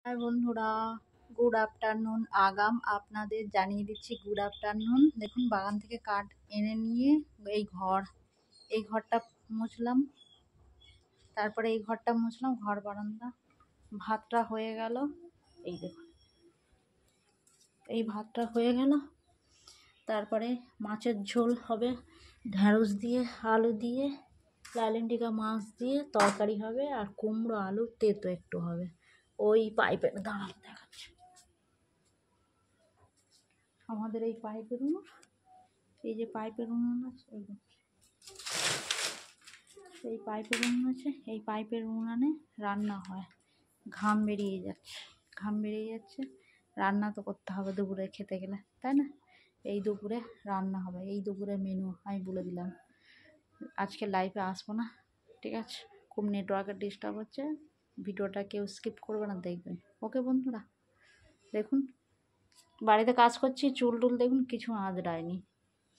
High বন্ধুরা, good afternoon. আগাম আপনাদের জানিয়ে দিচ্ছি গুড আফটারনুন। দেখুন বাগান থেকে কাঠ এনে নিয়ে এই ঘরটা মুছলাম, তারপরে এই ঘরটা মুছলাম, ঘর বারান্দা। ভাতটা হয়ে গেল, এই দেখুন এই ভাতটা হয়ে গেল। তারপরে মাছের ঝোল হবে, ঢ্যাঁড়স দিয়ে আলু দিয়ে, লালিন্টিকা মাছ দিয়ে তরকারি হবে, আর কুমড়ো আলু তেতো একটু হবে। ওই পাইপের দাঁড়ান দেখাচ্ছে, আমাদের এই পাইপের উনুন, এই যে পাইপের উনুন আছে, এই পাইপের উনুন আছে, এই পাইপের উনুনে রান্না হয়। ঘাম বেরিয়ে যাচ্ছে, রান্না তো করতে হবে দুপুরে খেতে গেলে, তাই না? এই দুপুরে রান্না হবে, এই দুপুরে মেনু আমি বলে দিলাম। আজকে লাইভে আসবো না, ঠিক আছে? খুব নেটওয়ার্কের ডিস্টার্ব হচ্ছে, ভিডিওটা কেউ স্কিপ করবে না, দেখবেন। ওকে বন্ধুরা, দেখুন বাড়িতে কাজ করছি, চুল টুল দেখুন কিছু আঁচড়ায়নি,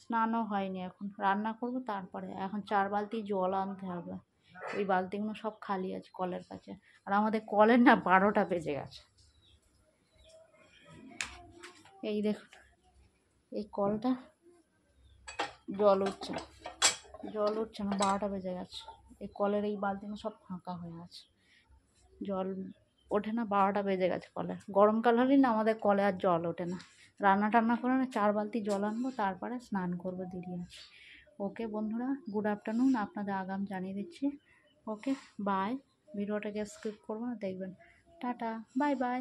স্নানও হয়নি, এখন রান্না করব। তারপরে এখন 4 বালতি জল আনতে হবে, ওই বালতিগুলো সব খালি আছে কলের কাছে। আর আমাদের কলের না 12টা বেজে গেছে, এই দেখুন এই কলটা জল উঠছে না, 12টা বেজে গেছে। এই কলের এই বালতিগুলো সব ফাঁকা হয়ে আছে, জল ওঠে না, 12টা বেজে গেছে। কলের গরমকাল হলেই না আমাদের কলে আর জল ওঠে না। রান্না টান্না করে না 4 বালতি জল আনবো, তারপরে স্নান করবো, দেরি আছে। ওকে বন্ধুরা, গুড আফটারনুন, আপনাদের আগাম জানিয়ে দিচ্ছি। ওকে বাই, ভিডিওটাকে স্কিপ করবো না, দেখবেন। Tata, bye bye.